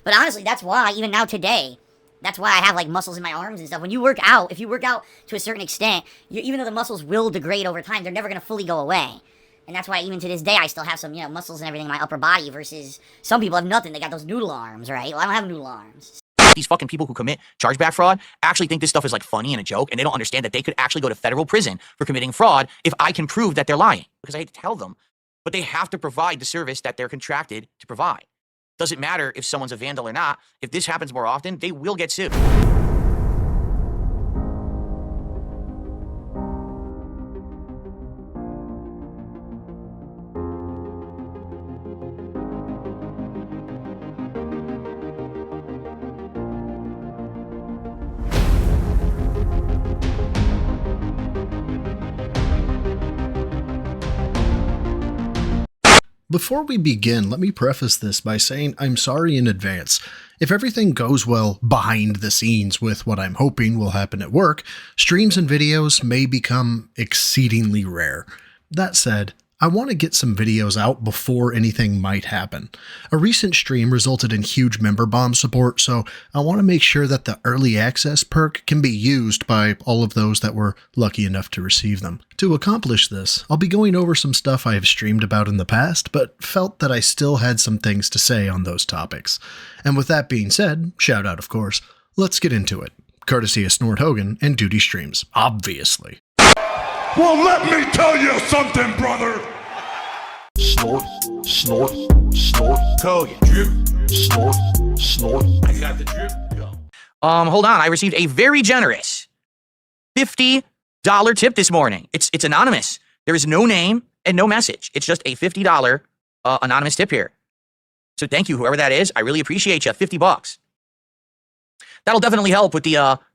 But honestly, that's why, even now today, that's why I have like muscles in my arms and stuff. When you work out, if you work out to a certain extent, even though the muscles will degrade over time, they're never going to fully go away. And that's why even to this day, I still have some, muscles and everything in my upper body versus some people have nothing. They got those noodle arms, right? Well, I don't have noodle arms. These fucking people who commit chargeback fraud actually think this stuff is like funny and a joke, and they don't understand that they could actually go to federal prison for committing fraud if I can prove that they're lying. Because I hate to tell them, but they have to provide the service that they're contracted to provide. Doesn't matter if someone's a vandal or not. If this happens more often, they will get sued. Before we begin, let me preface this by saying I'm sorry in advance. If everything goes well behind the scenes with what I'm hoping will happen at work, streams and videos may become exceedingly rare. That said, I want to get some videos out before anything might happen. A recent stream resulted in huge member bomb support, so I want to make sure that the early access perk can be used by all of those that were lucky enough to receive them. To accomplish this, I'll be going over some stuff I have streamed about in the past, but felt that I still had some things to say on those topics. And with that being said, shout out of course, let's get into it. Courtesy of Snort, Hogan, and Doody streams, obviously. Well, let me tell you something, brother. Snort, snort, snort, Hogan. Drip. snort, snort. I got the drip. Go. Hold on. I received a very generous $50 tip this morning. It's anonymous. There is no name and no message. It's just a $50 anonymous tip here. So thank you, whoever that is. I really appreciate you. $50. That'll definitely help with the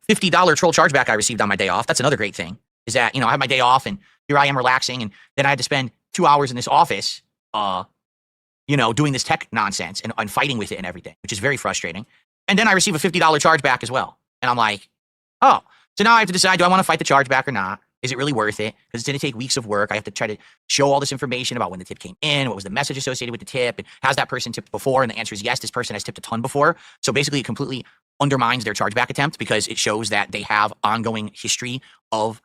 $50 troll chargeback I received on my day off. That's another great thing. Is that, I have my day off and here I am relaxing, and then I had to spend 2 hours in this office, doing this tech nonsense and fighting with it and everything, which is very frustrating. And then I receive a $50 chargeback as well. And I'm like, oh, so now I have to decide, do I want to fight the chargeback or not? Is it really worth it? Because it's going to take weeks of work. I have to try to show all this information about when the tip came in, what was the message associated with the tip, and has that person tipped before? And the answer is yes, this person has tipped a ton before. So basically it completely undermines their chargeback attempt because it shows that they have ongoing history of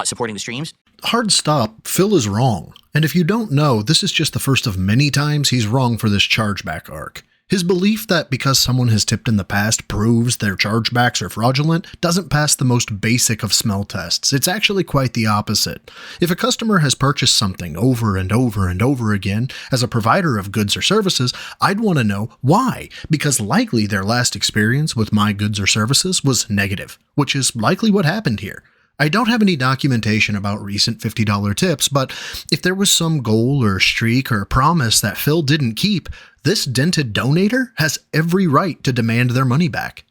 supporting the streams. Hard stop, Phil is wrong. And if you don't know, this is just the first of many times he's wrong for this chargeback arc. His belief that because someone has tipped in the past proves their chargebacks are fraudulent doesn't pass the most basic of smell tests. It's actually quite the opposite. If a customer has purchased something over and over and over again, as a provider of goods or services, I'd want to know why, because likely their last experience with my goods or services was negative, which is likely what happened here. I don't have any documentation about recent $50 tips, but if there was some goal or streak or promise that Phil didn't keep, this dented donator has every right to demand their money back.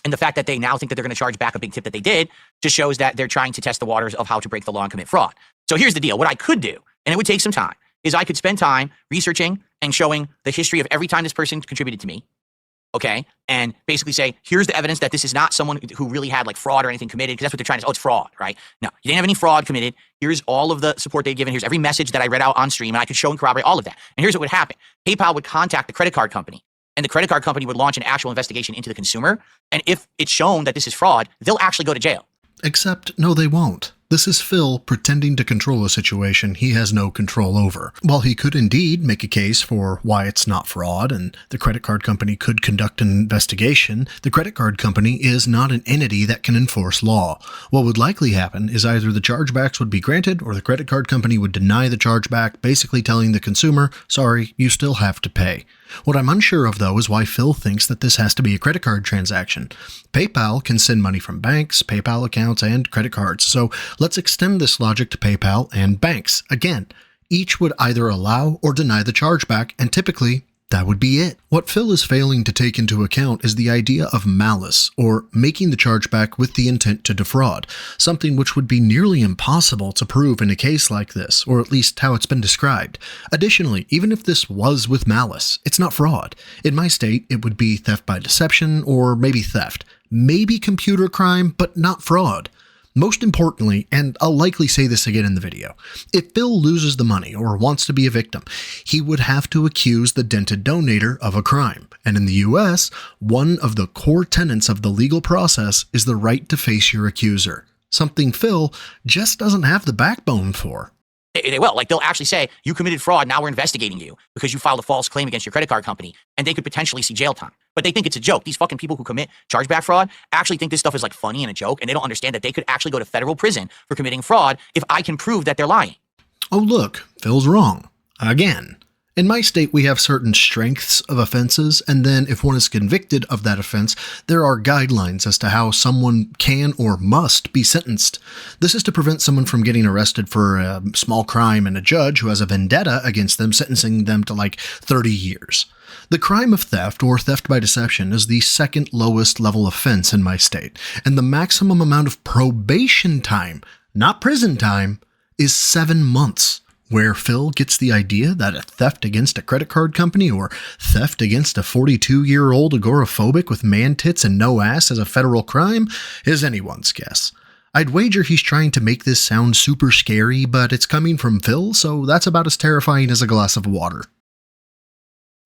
And the fact that they now think that they're going to charge back a big tip that they did just shows that they're trying to test the waters of how to break the law and commit fraud. So here's the deal. What I could do, and it would take some time, is I could spend time researching and showing the history of every time this person contributed to me. Okay, and basically say, here's the evidence that this is not someone who really had like fraud or anything committed, because that's what they're trying to say. Oh, it's fraud, right? No, you didn't have any fraud committed. Here's all of the support they've given. Here's every message that I read out on stream, and I could show and corroborate all of that. And here's what would happen. PayPal would contact the credit card company, and the credit card company would launch an actual investigation into the consumer. And if it's shown that this is fraud, they'll actually go to jail. Except, no, they won't. This is Phil pretending to control a situation he has no control over. While he could indeed make a case for why it's not fraud and the credit card company could conduct an investigation, the credit card company is not an entity that can enforce law. What would likely happen is either the chargebacks would be granted or the credit card company would deny the chargeback, basically telling the consumer, sorry, you still have to pay. What I'm unsure of, though, is why Phil thinks that this has to be a credit card transaction. PayPal can send money from banks, PayPal accounts, and credit cards, so let's extend this logic to PayPal and banks. Again, each would either allow or deny the chargeback, and typically, that would be it. What Phil is failing to take into account is the idea of malice, or making the chargeback with the intent to defraud, something which would be nearly impossible to prove in a case like this, or at least how it's been described. Additionally, even if this was with malice, it's not fraud. In my state, it would be theft by deception, or maybe theft. Maybe computer crime, but not fraud. Most importantly, and I'll likely say this again in the video, if Phil loses the money or wants to be a victim, he would have to accuse the dented donator of a crime. And in the US, one of the core tenets of the legal process is the right to face your accuser, something Phil just doesn't have the backbone for. They will. Like, they'll actually say, you committed fraud, now we're investigating you because you filed a false claim against your credit card company, and they could potentially see jail time. But they think it's a joke. These fucking people who commit chargeback fraud actually think this stuff is like funny and a joke, and they don't understand that they could actually go to federal prison for committing fraud if I can prove that they're lying. Oh look, Phil's wrong. Again. In my state, we have certain strengths of offenses, and then if one is convicted of that offense, there are guidelines as to how someone can or must be sentenced. This is to prevent someone from getting arrested for a small crime and a judge who has a vendetta against them sentencing them to like 30 years. The crime of theft, or theft by deception, is the second lowest level offense in my state, and the maximum amount of probation time, not prison time, is 7 months. Where Phil gets the idea that a theft against a credit card company or theft against a 42-year-old agoraphobic with man tits and no ass is a federal crime is anyone's guess. I'd wager he's trying to make this sound super scary, but it's coming from Phil, so that's about as terrifying as a glass of water.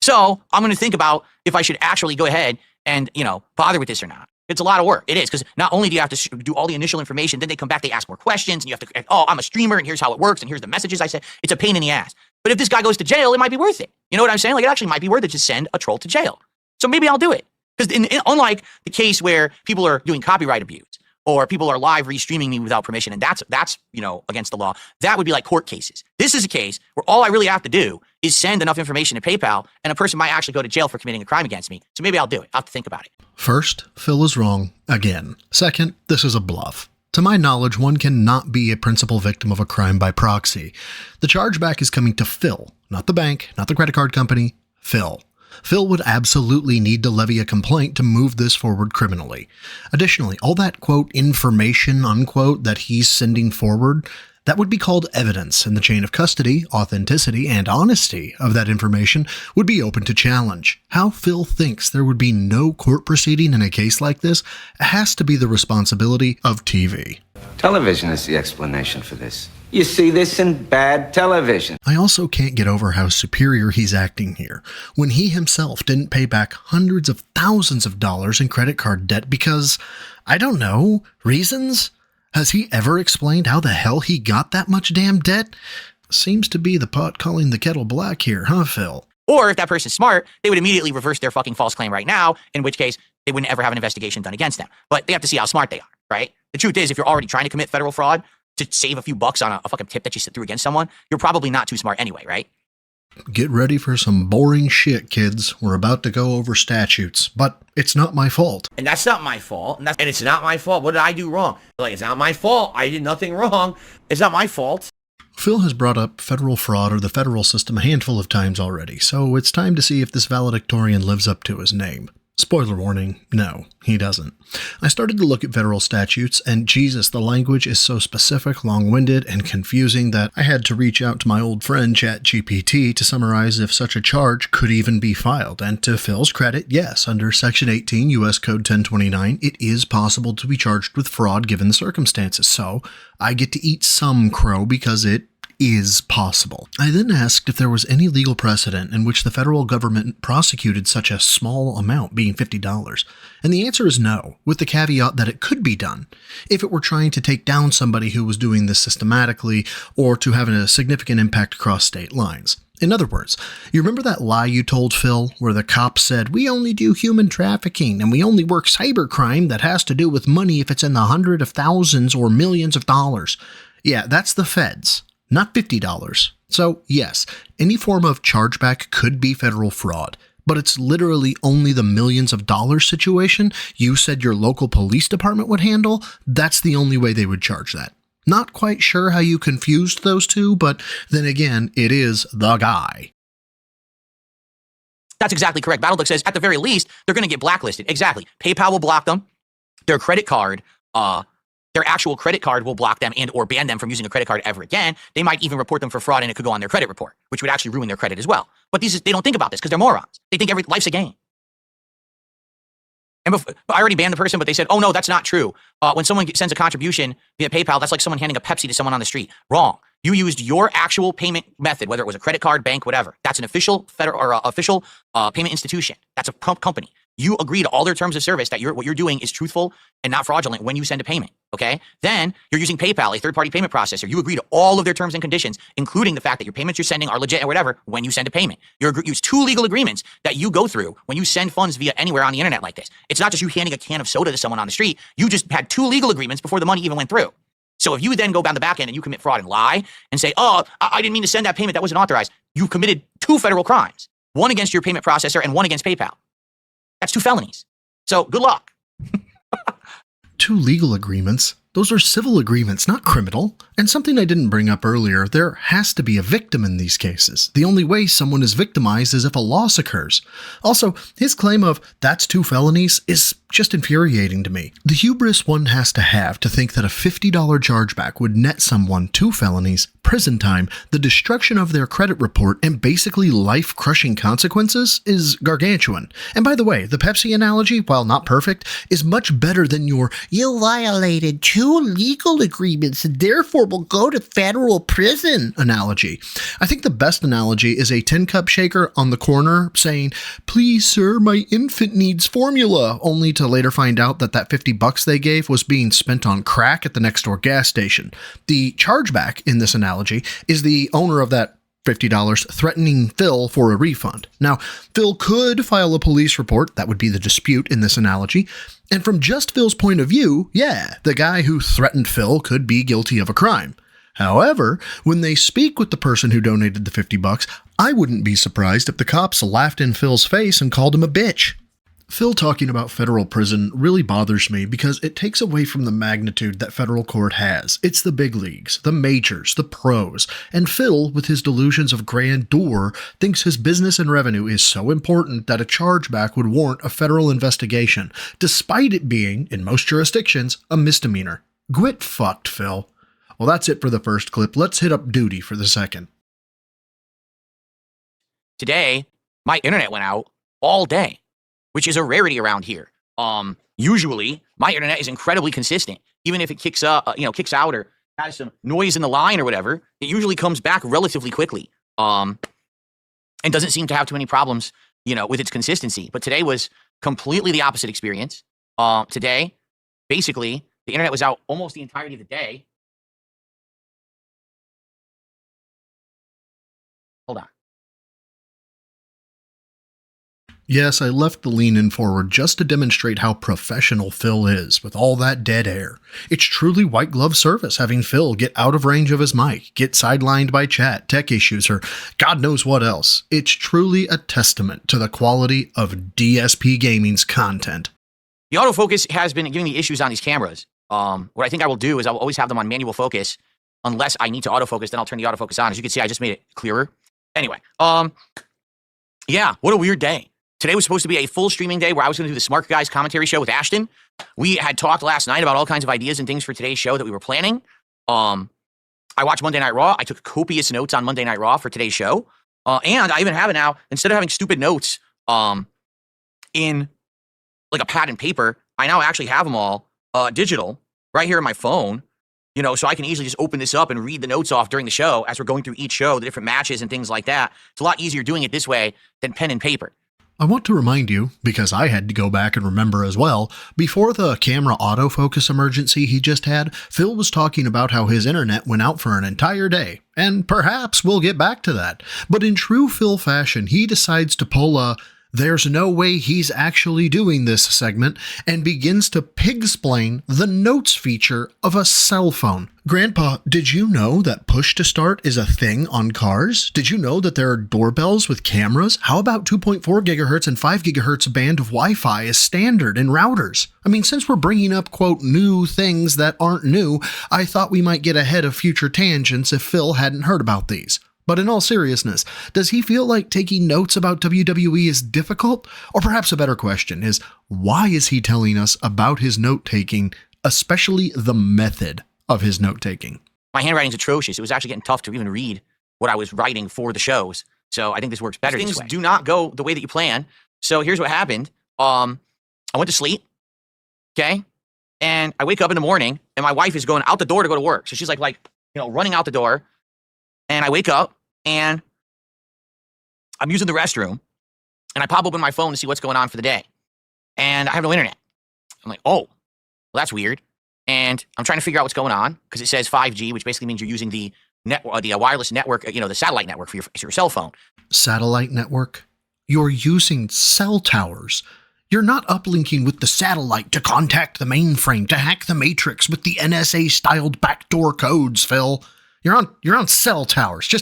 So I'm going to think about if I should actually go ahead and, bother with this or not. It's a lot of work. It is, because not only do you have to do all the initial information, then they come back, they ask more questions, and you have to, I'm a streamer, and here's how it works, and here's the messages I said. It's a pain in the ass. But if this guy goes to jail, it might be worth it. You know what I'm saying? Like, it actually might be worth it to send a troll to jail. So maybe I'll do it. Because unlike the case where people are doing copyright abuse, or people are live restreaming me without permission, and that's against the law, that would be like court cases. This is a case where all I really have to do is send enough information to PayPal, and a person might actually go to jail for committing a crime against me. So maybe I'll do it. I'll have to think about it. First, Phil is wrong again. Second, this is a bluff. To my knowledge, one cannot be a principal victim of a crime by proxy. The chargeback is coming to Phil, not the bank, not the credit card company, Phil. Phil would absolutely need to levy a complaint to move this forward criminally. Additionally, all that, quote, information, unquote, that he's sending forward, that would be called evidence, and the chain of custody, authenticity, and honesty of that information would be open to challenge. How Phil thinks there would be no court proceeding in a case like this has to be the responsibility of TV. Television is the explanation for this. You see this in bad television. I also can't get over how superior he's acting here, when he himself didn't pay back hundreds of thousands of dollars in credit card debt because, I don't know, reasons? Has he ever explained how the hell he got that much damn debt? Seems to be the pot calling the kettle black here, huh, Phil? Or if that person's smart, they would immediately reverse their fucking false claim right now, in which case they wouldn't ever have an investigation done against them. But they have to see how smart they are, right? The truth is, if you're already trying to commit federal fraud to save a few bucks on a fucking tip that you threw against someone, you're probably not too smart anyway, right? Get ready for some boring shit, kids. We're about to go over statutes, but it's not my fault. And that's not my fault. And it's not my fault. What did I do wrong? Like, it's not my fault. I did nothing wrong. It's not my fault. Phil has brought up federal fraud or the federal system a handful of times already, so it's time to see if this valedictorian lives up to his name. Spoiler warning, no, he doesn't. I started to look at federal statutes, and Jesus, the language is so specific, long-winded, and confusing that I had to reach out to my old friend ChatGPT to summarize if such a charge could even be filed. And to Phil's credit, yes, under Section 18 U.S. Code 1029, it is possible to be charged with fraud given the circumstances, so I get to eat some crow because it is possible. I then asked if there was any legal precedent in which the federal government prosecuted such a small amount, being $50, and the answer is no, with the caveat that it could be done if it were trying to take down somebody who was doing this systematically or to have a significant impact across state lines. In other words, you remember that lie you told Phil where the cops said, we only do human trafficking and we only work cybercrime that has to do with money if it's in the hundreds of thousands or millions of dollars? Yeah, that's the feds. Not $50. So, yes, any form of chargeback could be federal fraud, but it's literally only the millions of dollars situation you said your local police department would handle. That's the only way they would charge that. Not quite sure how you confused those two, but then again, it is the guy. That's exactly correct. Battleduck says, at the very least, they're going to get blacklisted. Exactly. PayPal will block them. Their credit card, their actual credit card will block them and or ban them from using a credit card ever again. They might even report them for fraud and it could go on their credit report, which would actually ruin their credit as well. But they don't think about this because they're morons. They think life's a game. And I already banned the person, but they said, oh, no, that's not true. When someone sends a contribution via PayPal, that's like someone handing a Pepsi to someone on the street. Wrong. You used your actual payment method, whether it was a credit card, bank, whatever. That's an official federal or official payment institution. That's a company. You agree to all their terms of service that what you're doing is truthful and not fraudulent when you send a payment. Okay? Then you're using PayPal, a third-party payment processor. You agree to all of their terms and conditions, including the fact that your payments you're sending are legit or whatever when you send a payment. You use 2 legal agreements that you go through when you send funds via anywhere on the internet like this. It's not just you handing a can of soda to someone on the street. You just had 2 legal agreements before the money even went through. So if you then go down the back end and you commit fraud and lie and say, oh, I didn't mean to send that payment, that wasn't authorized, you've committed 2 federal crimes, one against your payment processor and one against PayPal. That's 2 felonies. So good luck. 2 legal agreements? Those are civil agreements, not criminal. And something I didn't bring up earlier, there has to be a victim in these cases. The only way someone is victimized is if a loss occurs. Also, his claim of, that's 2 felonies, is just infuriating to me. The hubris one has to have to think that a $50 chargeback would net someone 2 felonies, prison time, the destruction of their credit report, and basically life-crushing consequences is gargantuan. And by the way, the Pepsi analogy, while not perfect, is much better than your, you violated 2 legal agreements and therefore will go to federal prison analogy. I think the best analogy is a tin cup shaker on the corner saying, please sir, my infant needs formula, only to later find out that that $50 they gave was being spent on crack at the next door gas station. The chargeback in this analogy is the owner of that $50 threatening Phil for a refund. Now, Phil could file a police report, that would be the dispute in this analogy, and from just Phil's point of view, yeah, the guy who threatened Phil could be guilty of a crime. However, when they speak with the person who donated the $50, I wouldn't be surprised if the cops laughed in Phil's face and called him a bitch. Phil talking about federal prison really bothers me because it takes away from the magnitude that federal court has. It's the big leagues, the majors, the pros, and Phil, with his delusions of grandeur, thinks his business and revenue is so important that a chargeback would warrant a federal investigation, despite it being, in most jurisdictions, a misdemeanor. Quit fucked, Phil. Well, that's it for the first clip. Let's hit up Doody for the second. Today, my internet went out all day, which is a rarity around here. Usually my internet is incredibly consistent. Even if it kicks out or has some noise in the line or whatever, it usually comes back relatively quickly. And doesn't seem to have too many problems, with its consistency. But today was completely the opposite experience. Today, basically, the internet was out almost the entirety of the day. Hold on. Yes, I left the lean-in forward just to demonstrate how professional Phil is with all that dead air. It's truly white glove service having Phil get out of range of his mic, get sidelined by chat, tech issues, or God knows what else. It's truly a testament to the quality of DSP Gaming's content. The autofocus has been giving me issues on these cameras. What I think I will do is I'll always have them on manual focus unless I need to autofocus, then I'll turn the autofocus on. As you can see, I just made it clearer. Anyway, yeah, what a weird day. Today was supposed to be a full streaming day where I was going to do the Smart Guys commentary show with Ashton. We had talked last night about all kinds of ideas and things for today's show that we were planning. I watched Monday Night Raw. I took copious notes on Monday Night Raw for today's show. And I even have it now. Instead of having stupid notes in like a pad and paper, I now actually have them all digital right here on my phone. So I can easily just open this up and read the notes off during the show as we're going through each show, the different matches and things like that. It's a lot easier doing it this way than pen and paper. I want to remind you, because I had to go back and remember as well, before the camera autofocus emergency he just had, Phil was talking about how his internet went out for an entire day, and perhaps we'll get back to that. But in true Phil fashion, he decides to pull a "there's no way he's actually doing this" segment and begins to pig-splain the notes feature of a cell phone. Grandpa, did you know that push to start is a thing on cars? Did you know that there are doorbells with cameras? How about 2.4 gigahertz and 5 gigahertz band of Wi-Fi as standard in routers? I mean, since we're bringing up, quote, new things that aren't new, I thought we might get ahead of future tangents if Phil hadn't heard about these. But in all seriousness, does he feel like taking notes about WWE is difficult? Or perhaps a better question is, why is he telling us about his note-taking, especially the method of his note-taking? My handwriting's atrocious. It was actually getting tough to even read what I was writing for the shows. So I think this works better this way. Things do not go the way that you plan. So here's what happened. I went to sleep, okay? And I wake up in the morning, and my wife is going out the door to go to work. So she's like, running out the door. And I wake up, and I'm using the restroom, and I pop open my phone to see what's going on for the day. And I have no internet. I'm like, oh, well, that's weird. And I'm trying to figure out what's going on because it says 5G, which basically means you're using the wireless network, the satellite network for your cell phone. Satellite network? You're using cell towers. You're not uplinking with the satellite to contact the mainframe, to hack the matrix with the NSA-styled backdoor codes, Phil. You're on cell towers.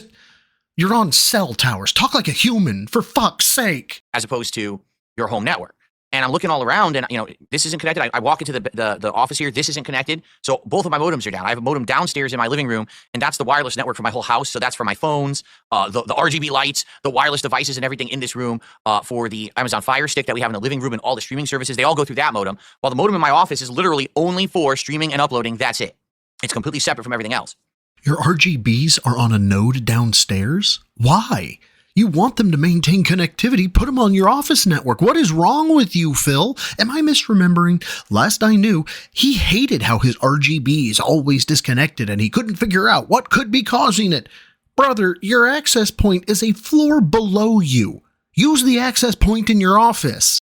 You're on cell towers. Talk like a human, for fuck's sake. As opposed to your home network. And I'm looking all around, and this isn't connected. I walk into the office here. This isn't connected. So both of my modems are down. I have a modem downstairs in my living room, and that's the wireless network for my whole house. So that's for my phones, the RGB lights, the wireless devices, and everything in this room. For the Amazon Fire Stick that we have in the living room, and all the streaming services, they all go through that modem. While the modem in my office is literally only for streaming and uploading. That's it. It's completely separate from everything else. Your RGBs are on a node downstairs? Why? You want them to maintain connectivity, put them on your office network. What is wrong with you, Phil? Am I misremembering? Last I knew, he hated how his RGBs always disconnected and he couldn't figure out what could be causing it. Brother, your access point is a floor below you. Use the access point in your office.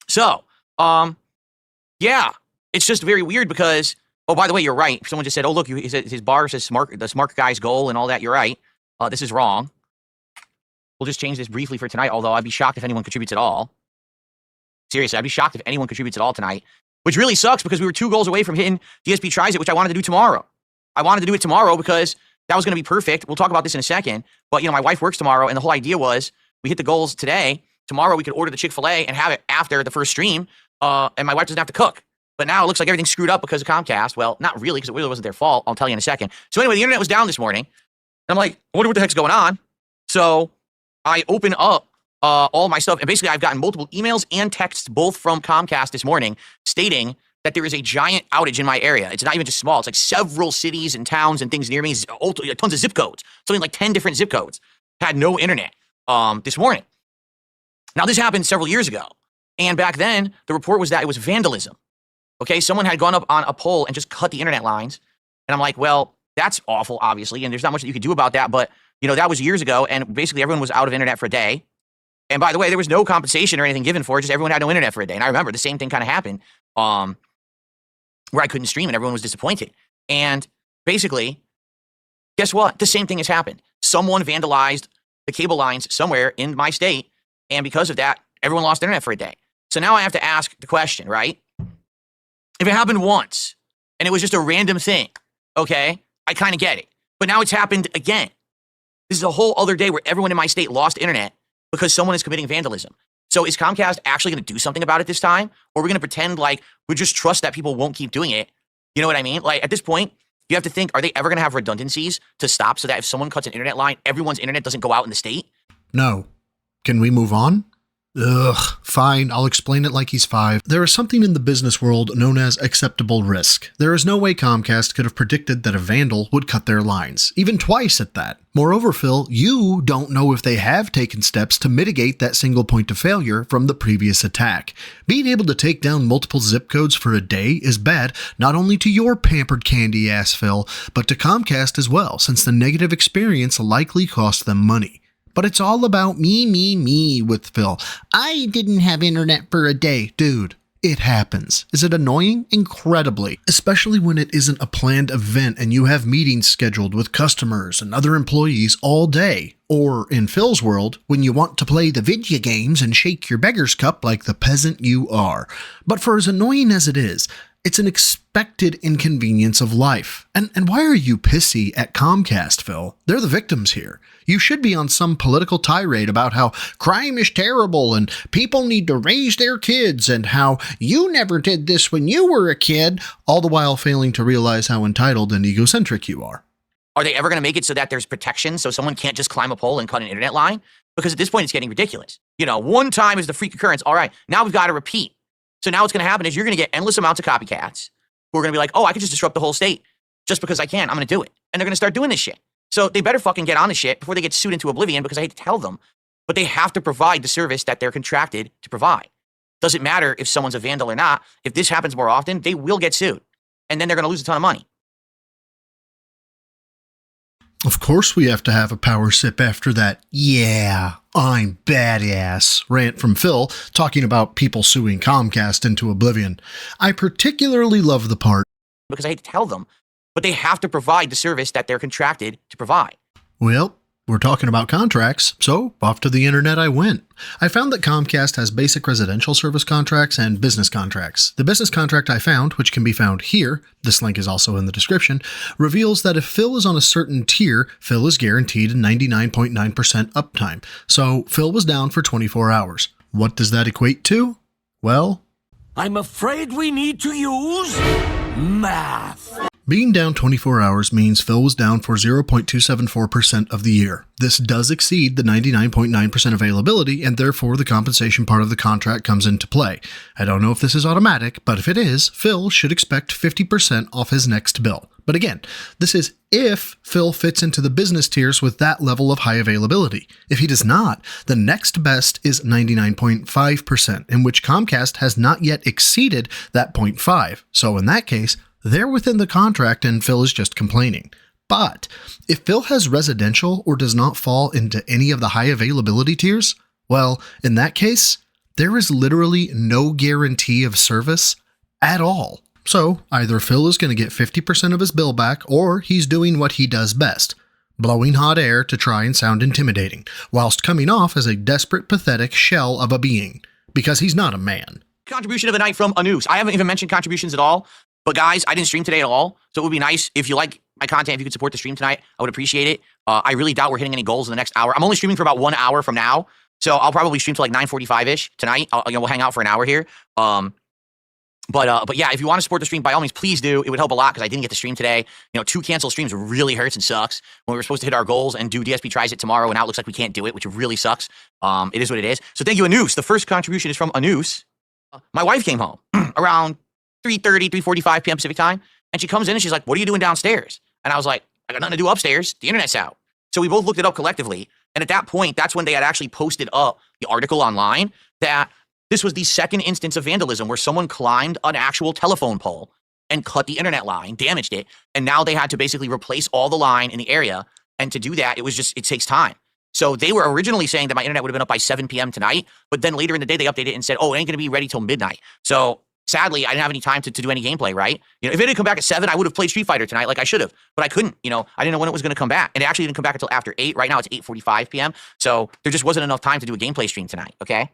So, yeah, it's just very weird because, oh, by the way, you're right. Someone just said, oh, look, his bar says the smart guy's goal and all that. You're right. This is wrong. We'll just change this briefly for tonight, although I'd be shocked if anyone contributes at all. Seriously, I'd be shocked if anyone contributes at all tonight, which really sucks because we were 2 goals away from hitting DSP Tries It, which I wanted to do tomorrow. I wanted to do it tomorrow because that was going to be perfect. We'll talk about this in a second, but my wife works tomorrow, and the whole idea was we hit the goals today. Tomorrow we could order the Chick-fil-A and have it after the first stream, and my wife doesn't have to cook. But now it looks like everything's screwed up because of Comcast. Well, not really, because it really wasn't their fault. I'll tell you in a second. So anyway, the internet was down this morning. And I'm like, I wonder what the heck's going on. So I open up all my stuff, and basically I've gotten multiple emails and texts, both from Comcast this morning, stating that there is a giant outage in my area. It's not even just small. It's like several cities and towns and things near me. Tons of zip codes. Something like 10 different zip codes had no internet this morning. Now, this happened several years ago. And back then, the report was that it was vandalism. Okay, someone had gone up on a pole and just cut the internet lines. And I'm like, well, that's awful, obviously, and there's not much that you could do about that, but that was years ago, and basically everyone was out of internet for a day. And by the way, there was no compensation or anything given for it, just everyone had no internet for a day. And I remember the same thing kind of happened where I couldn't stream and everyone was disappointed. And basically, guess what? The same thing has happened. Someone vandalized the cable lines somewhere in my state, and because of that, everyone lost internet for a day. So now I have to ask the question, right? If it happened once, and it was just a random thing, okay, I kind of get it. But now it's happened again. This is a whole other day where everyone in my state lost internet because someone is committing vandalism. So is Comcast actually going to do something about it this time? Or are we going to pretend like we just trust that people won't keep doing it? You know what I mean? Like, at this point, you have to think, are they ever going to have redundancies to stop so that if someone cuts an internet line, everyone's internet doesn't go out in the state? No. Can we move on? Ugh, fine, I'll explain it like he's 5. There is something in the business world known as acceptable risk. There is no way Comcast could have predicted that a vandal would cut their lines, even twice at that. Moreover, Phil, you don't know if they have taken steps to mitigate that single point of failure from the previous attack. Being able to take down multiple zip codes for a day is bad, not only to your pampered candy ass, Phil, but to Comcast as well, since the negative experience likely cost them money. But it's all about me with Phil. I didn't have internet for a day. Dude, it happens. Is it annoying? Incredibly. Especially when it isn't a planned event and you have meetings scheduled with customers and other employees all day. Or, in Phil's world, when you want to play the video games and shake your beggar's cup like the peasant you are. But for as annoying as it is, it's an expected inconvenience of life. And why are you pissy at Comcast, Phil? They're the victims here. You should be on some political tirade about how crime is terrible and people need to raise their kids and how you never did this when you were a kid, all the while failing to realize how entitled and egocentric you are. Are they ever going to make it so that there's protection so someone can't just climb a pole and cut an internet line? Because at this point, it's getting ridiculous. One time is the freak occurrence. All right, now we've got to repeat. So now what's going to happen is you're going to get endless amounts of copycats who are going to be like, oh, I could just disrupt the whole state just because I can. I'm going to do it. And they're going to start doing this shit. So they better fucking get on the shit before they get sued into oblivion, because I hate to tell them, but they have to provide the service that they're contracted to provide. Doesn't matter if someone's a vandal or not. If this happens more often, they will get sued. And then they're going to lose a ton of money. Of course we have to have a power sip after that, yeah, I'm badass rant from Phil talking about people suing Comcast into oblivion. I particularly love the part, because I hate to tell them, but they have to provide the service that they're contracted to provide. well, we're talking about contracts, so off to the internet I went. I found that Comcast has basic residential service contracts and business contracts. The business contract I found, which can be found here, this link is also in the description, reveals that if Phil is on a certain tier, Phil is guaranteed 99.9% uptime. So Phil was down for 24 hours. What does that equate to? Well, I'm afraid we need to use math. being down 24 hours means Phil was down for 0.274% of the year. This does exceed the 99.9% availability, and therefore the compensation part of the contract comes into play. I don't know if this is automatic, but if it is, Phil should expect 50% off his next bill. But again, this is if Phil fits into the business tiers with that level of high availability. If he does not, the next best is 99.5%, in which Comcast has not yet exceeded that 0.5. So in that case, they're within the contract and Phil is just complaining. But if Phil has residential or does not fall into any of the high availability tiers, well, in that case, there is literally no guarantee of service at all. So either Phil is going to get 50% of his bill back, or he's doing what he does best, blowing hot air to try and sound intimidating, whilst coming off as a desperate, pathetic shell of a being, because he's not a man. Contribution of the night from Anus. I haven't even mentioned contributions at all. But guys, I didn't stream today at all, so it would be nice if you like my content, if you could support the stream tonight. I would appreciate it. I really doubt we're hitting any goals in the next hour. I'm only streaming for about 1 hour from now, so I'll probably stream till like 9:45-ish tonight. We'll hang out for an hour here. But yeah, if you want to support the stream, by all means, please do. It would help a lot because I didn't get to stream today. 2 canceled streams really hurts and sucks when we were supposed to hit our goals and do DSP tries it tomorrow, and now it looks like we can't do it, which really sucks. It is what it is. So thank you, Anus. The first contribution is from Anus. My wife came home around 3:30, 3:45 p.m. Pacific time. And she comes in and she's like, what are you doing downstairs? And I was like, I got nothing to do upstairs. The internet's out. So we both looked it up collectively. And at that point, that's when they had actually posted up the article online that this was the second instance of vandalism where someone climbed an actual telephone pole and cut the internet line, damaged it. And now they had to basically replace all the line in the area. And to do that, it takes time. So they were originally saying that my internet would have been up by 7 p.m. tonight. But then later in the day, they updated it and said, oh, it ain't going to be ready till midnight. So sadly, I didn't have any time to do any gameplay, right? If it didn't come back at 7, I would have played Street Fighter tonight like I should have. But I couldn't, I didn't know when it was going to come back. And it actually didn't come back until after 8. Right now, it's 8:45 p.m. So there just wasn't enough time to do a gameplay stream tonight, okay?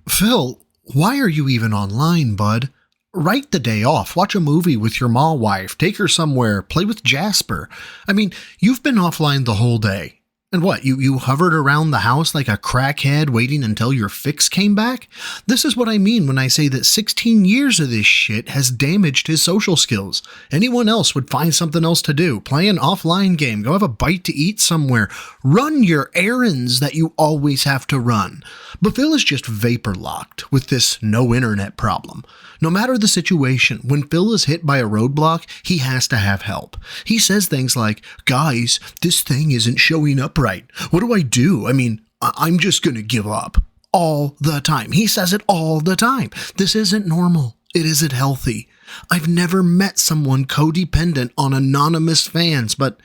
Phil, why are you even online, bud? Write the day off, watch a movie with your mall wife, take her somewhere, play with Jasper. I mean, you've been offline the whole day. And what, you hovered around the house like a crackhead waiting until your fix came back? This is what I mean when I say that 16 years of this shit has damaged his social skills. Anyone else would find something else to do. Play an offline game, go have a bite to eat somewhere, run your errands that you always have to run. But Phil is just vapor locked with this no internet problem. No matter the situation, when Phil is hit by a roadblock, he has to have help. He says things like, guys, this thing isn't showing up right. What do I do? I mean, I'm just going to give up. All the time. He says it all the time. This isn't normal. It isn't healthy. I've never met someone codependent on anonymous fans, but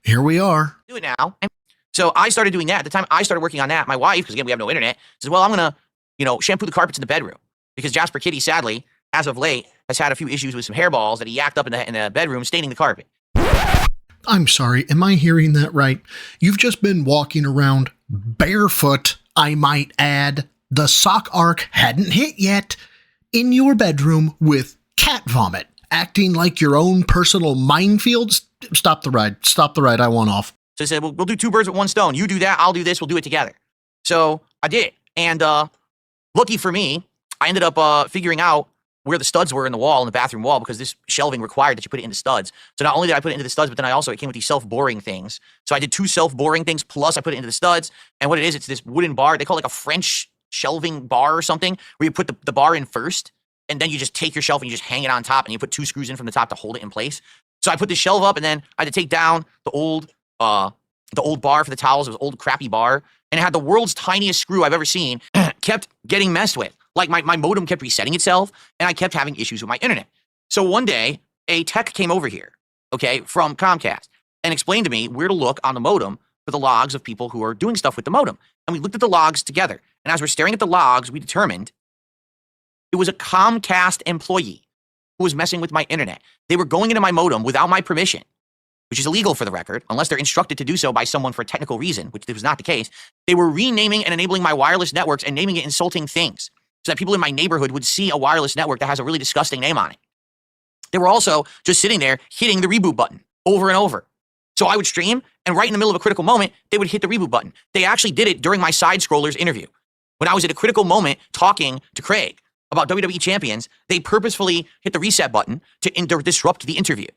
here we are. Do it now. So I started doing that. At the time I started working on that, my wife, because again, we have no internet, says, well, I'm going to, shampoo the carpets in the bedroom. Because Jasper Kitty, sadly, as of late, has had a few issues with some hairballs that he yacked up in the bedroom, staining the carpet. I'm sorry, am I hearing that right? You've just been walking around barefoot, I might add. The sock arc hadn't hit yet. In your bedroom with cat vomit, acting like your own personal minefield. Stop the ride, I want off. So I said, we'll do 2 birds with 1 stone. You do that, I'll do this, we'll do it together. So I did it. And lucky for me, I ended up figuring out where the studs were in the wall, in the bathroom wall, because this shelving required that you put it into studs. So not only did I put it into the studs, but then it came with these self-boring things. So I did 2 self-boring things, plus I put it into the studs. And what it is, it's this wooden bar. They call it like a French shelving bar or something, where you put the bar in first, and then you just take your shelf and you just hang it on top, and you put 2 screws in from the top to hold it in place. So I put this shelf up, and then I had to take down the old bar for the towels. It was an old crappy bar, and it had the world's tiniest screw I've ever seen. Kept getting messed with. Like my modem kept resetting itself and I kept having issues with my internet. So one day a tech came over here, okay, from Comcast and explained to me where to look on the modem for the logs of people who are doing stuff with the modem. And we looked at the logs together. And as we're staring at the logs, we determined it was a Comcast employee who was messing with my internet. They were going into my modem without my permission, which is illegal for the record, unless they're instructed to do so by someone for a technical reason, which was not the case. They were renaming and enabling my wireless networks and naming it insulting things so that people in my neighborhood would see a wireless network that has a really disgusting name on it. They were also just sitting there hitting the reboot button over and over. So I would stream, and right in the middle of a critical moment, they would hit the reboot button. They actually did it during my Side Scrollers interview. When I was at a critical moment talking to Craig about WWE champions, they purposefully hit the reset button to disrupt the interview.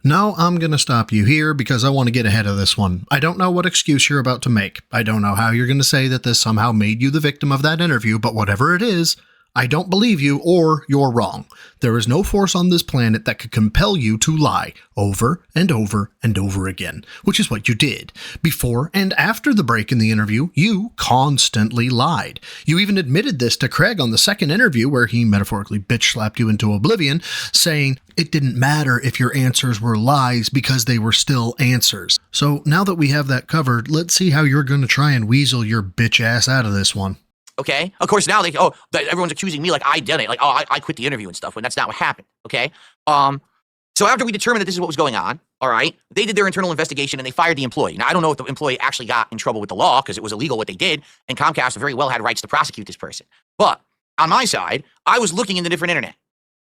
No, I'm going to stop you here because I want to get ahead of this one. I don't know what excuse you're about to make. I don't know how you're going to say that this somehow made you the victim of that interview, but whatever it is, I don't believe you or you're wrong. There is no force on this planet that could compel you to lie over and over and over again, which is what you did. Before and after the break in the interview, you constantly lied. You even admitted this to Craig on the second interview where he metaphorically bitch slapped you into oblivion, saying it didn't matter if your answers were lies because they were still answers. So now that we have that covered, let's see how you're going to try and weasel your bitch ass out of this one. Okay. Of course, now everyone's accusing me like I did it, like I quit the interview and stuff when that's not what happened. Okay. So after we determined that this is what was going on, all right, they did their internal investigation and they fired the employee. Now I don't know if the employee actually got in trouble with the law because it was illegal what they did, and Comcast very well had rights to prosecute this person. But on my side, I was looking into different internet.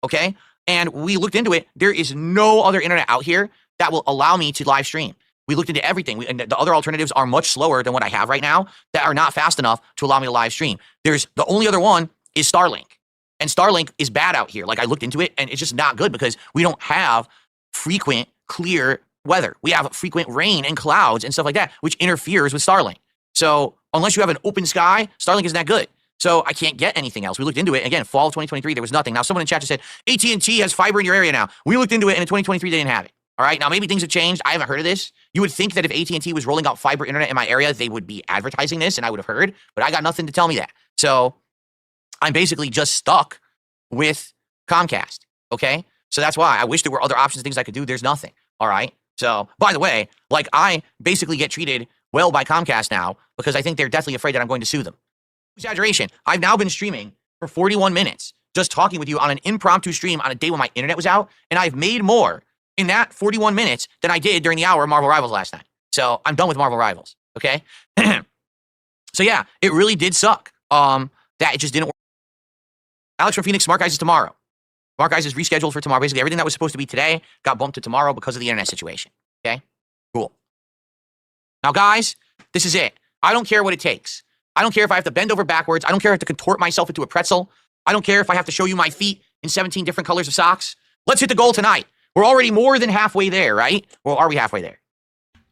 Okay, and we looked into it. There is no other internet out here that will allow me to live stream. We looked into everything, and the other alternatives are much slower than what I have right now that are not fast enough to allow me to live stream. The only other one is Starlink, and Starlink is bad out here. Like I looked into it, and it's just not good because we don't have frequent, clear weather. We have frequent rain and clouds and stuff like that, which interferes with Starlink. So unless you have an open sky, Starlink isn't that good. So I can't get anything else. We looked into it. Again, fall of 2023, there was nothing. Now someone in chat just said, AT&T has fiber in your area now. We looked into it, and in 2023, they didn't have it. All right, now maybe things have changed. I haven't heard of this. You would think that if AT&T was rolling out fiber internet in my area, they would be advertising this, and I would have heard, but I got nothing to tell me that. So I'm basically just stuck with Comcast, okay? So that's why I wish there were other options, things I could do. There's nothing, all right? So, by the way, like I basically get treated well by Comcast now because I think they're deathly afraid that I'm going to sue them. Exaggeration. I've now been streaming for 41 minutes, just talking with you on an impromptu stream on a day when my internet was out, and I've made more in that 41 minutes than I did during the hour of Marvel Rivals last night. So I'm done with Marvel Rivals, okay? So yeah, it really did suck that it just didn't work. Alex from Phoenix, Smart Guys is tomorrow. Smart Guys is rescheduled for tomorrow. Basically, everything that was supposed to be today got bumped to tomorrow because of the internet situation, okay? Cool. Now, guys, this is it. I don't care what it takes. I don't care if I have to bend over backwards. I don't care if I have to contort myself into a pretzel. I don't care if I have to show you my feet in 17 different colors of socks. Let's hit the goal tonight. We're already more than halfway there, right? Well, are we halfway there?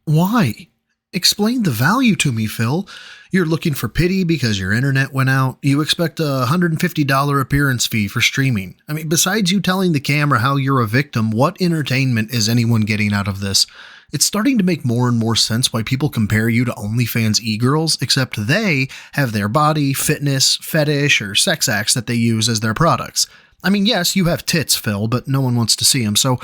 Why? Explain the value to me, Phil. You're looking for pity because your internet went out. You expect a $150 appearance fee for streaming. I mean, besides you telling the camera how you're a victim, what entertainment is anyone getting out of this? It's starting to make more and more sense why people compare you to OnlyFans e-girls, except they have their body, fitness, fetish, or sex acts that they use as their products. I mean, yes, you have tits, Phil, but no one wants to see them. So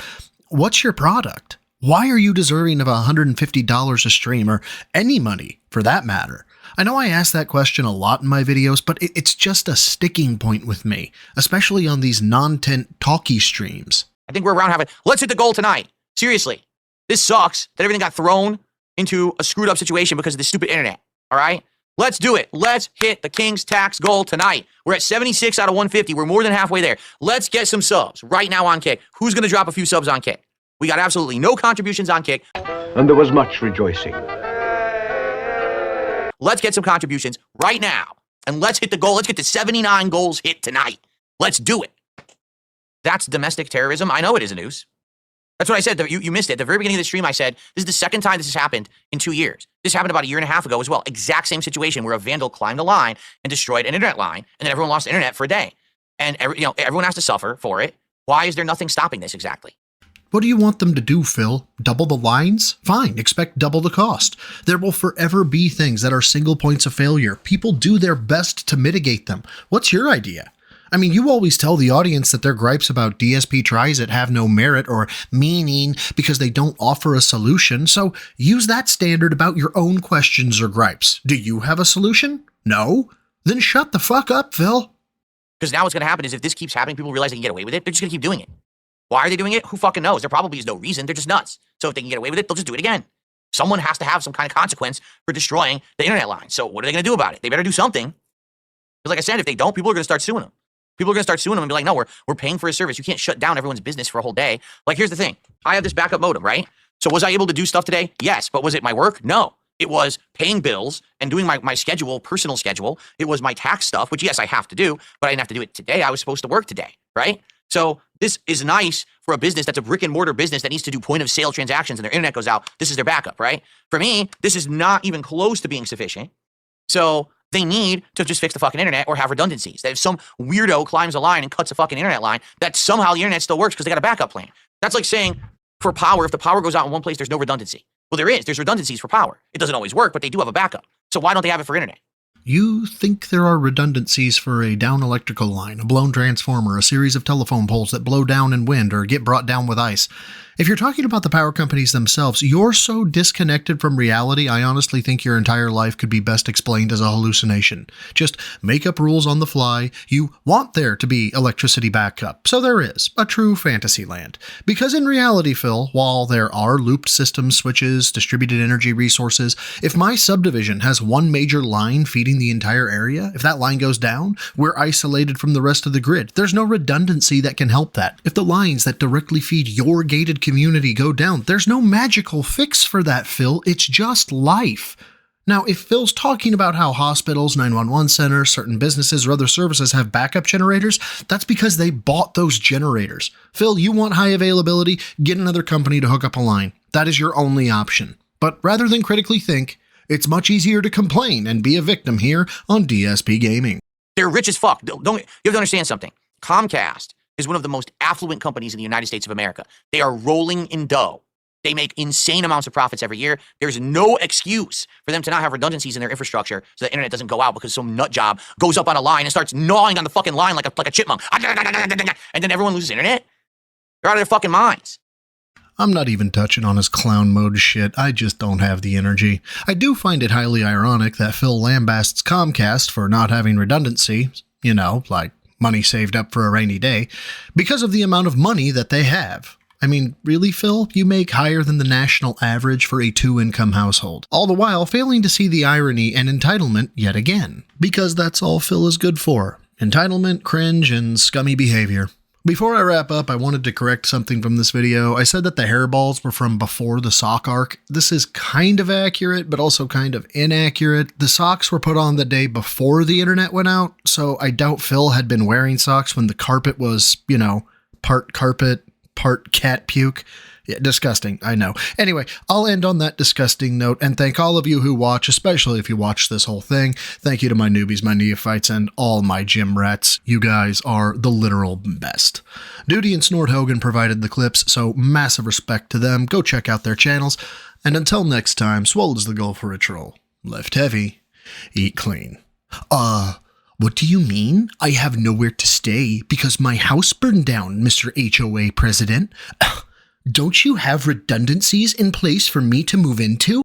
what's your product? Why are you deserving of $150 a stream, or any money for that matter? I know I ask that question a lot in my videos, but it's just a sticking point with me, especially on these non-tent talkie streams. I think we're around halfway. Let's hit the goal tonight. Seriously. This sucks that everything got thrown into a screwed up situation because of this stupid internet. All right? Let's do it. Let's hit the King's Tax goal tonight. We're at 76 out of 150. We're more than halfway there. Let's get some subs right now on Kick. Who's going to drop a few subs on Kick? We got absolutely no contributions on Kick. And there was much rejoicing. Let's get some contributions right now. And let's hit the goal. Let's get the 79 goals hit tonight. Let's do it. That's domestic terrorism. I know it is a news. That's what I said. You missed it. At the very beginning of the stream, I said, this is the second time this has happened in 2 years. This happened about a year and a half ago as well. Exact same situation where a vandal climbed the line and destroyed an internet line, and then everyone lost internet for a day. And everyone has to suffer for it. Why is there nothing stopping this exactly? What do you want them to do, Phil? Double the lines? Fine, expect double the cost. There will forever be things that are single points of failure. People do their best to mitigate them. What's your idea? I mean, you always tell the audience that their gripes about DSP tries it have no merit or meaning because they don't offer a solution, so use that standard about your own questions or gripes. Do you have a solution? No? Then shut the fuck up, Phil. Because now what's going to happen is if this keeps happening, people realize they can get away with it, they're just going to keep doing it. Why are they doing it? Who fucking knows? There probably is no reason. They're just nuts. So if they can get away with it, they'll just do it again. Someone has to have some kind of consequence for destroying the internet line. So what are they going to do about it? They better do something. Because like I said, if they don't, people are going to start suing them. People are going to start suing them and be like, no, we're paying for a service. You can't shut down everyone's business for a whole day. Like, here's the thing. I have this backup modem, right? So was I able to do stuff today? Yes. But was it my work? No. It was paying bills and doing my schedule, personal schedule. It was my tax stuff, which, yes, I have to do, but I didn't have to do it today. I was supposed to work today, right? So this is nice for a business that's a brick and mortar business that needs to do point of sale transactions and their internet goes out. This is their backup, right? For me, this is not even close to being sufficient. So they need to just fix the fucking internet or have redundancies. That if some weirdo climbs a line and cuts a fucking internet line, that somehow the internet still works because they got a backup plan. That's like saying for power, if the power goes out in one place, there's no redundancy. Well, there's redundancies for power. It doesn't always work, but they do have a backup. So why don't they have it for internet? You think there are redundancies for a down electrical line, a blown transformer, a series of telephone poles that blow down in wind or get brought down with ice. If you're talking about the power companies themselves, you're so disconnected from reality, I honestly think your entire life could be best explained as a hallucination. Just make up rules on the fly. You want there to be electricity backup, so there is, a true fantasy land. Because in reality, Phil, while there are looped systems, switches, distributed energy resources, if my subdivision has one major line feeding the entire area, if that line goes down, we're isolated from the rest of the grid. There's no redundancy that can help that. If the lines that directly feed your gated community go down, there's no magical fix for that, Phil. It's just life. Now, if Phil's talking about how hospitals, 911 centers, certain businesses, or other services have backup generators, that's because they bought those generators. Phil, you want high availability? Get another company to hook up a line. That is your only option. But rather than critically think, it's much easier to complain and be a victim here on DSP Gaming. They're rich as fuck. You have to understand something. Comcast is one of the most affluent companies in the United States of America. They are rolling in dough. They make insane amounts of profits every year. There's no excuse for them to not have redundancies in their infrastructure so the internet doesn't go out because some nut job goes up on a line and starts gnawing on the fucking line like a chipmunk. And then everyone loses internet? They're out of their fucking minds. I'm not even touching on his clown mode shit. I just don't have the energy. I do find it highly ironic that Phil lambasts Comcast for not having redundancy, like money saved up for a rainy day, because of the amount of money that they have. I mean, really, Phil? You make higher than the national average for a two-income household, all the while failing to see the irony and entitlement yet again. Because that's all Phil is good for. Entitlement, cringe, and scummy behavior. Before I wrap up, I wanted to correct something from this video. I said that the hairballs were from before the sock arc. This is kind of accurate, but also kind of inaccurate. The socks were put on the day before the internet went out, so I doubt Phil had been wearing socks when the carpet was, part carpet, part cat puke. Yeah, disgusting, I know. Anyway, I'll end on that disgusting note and thank all of you who watch, especially if you watch this whole thing. Thank you to my newbies, my neophytes, and all my gym rats. You guys are the literal best. Doody and Snort Hogan provided the clips, so massive respect to them. Go check out their channels. And until next time, swole is the goal for a troll. Lift heavy, eat clean. What do you mean? I have nowhere to stay because my house burned down, Mr. HOA President. Don't you have redundancies in place for me to move into?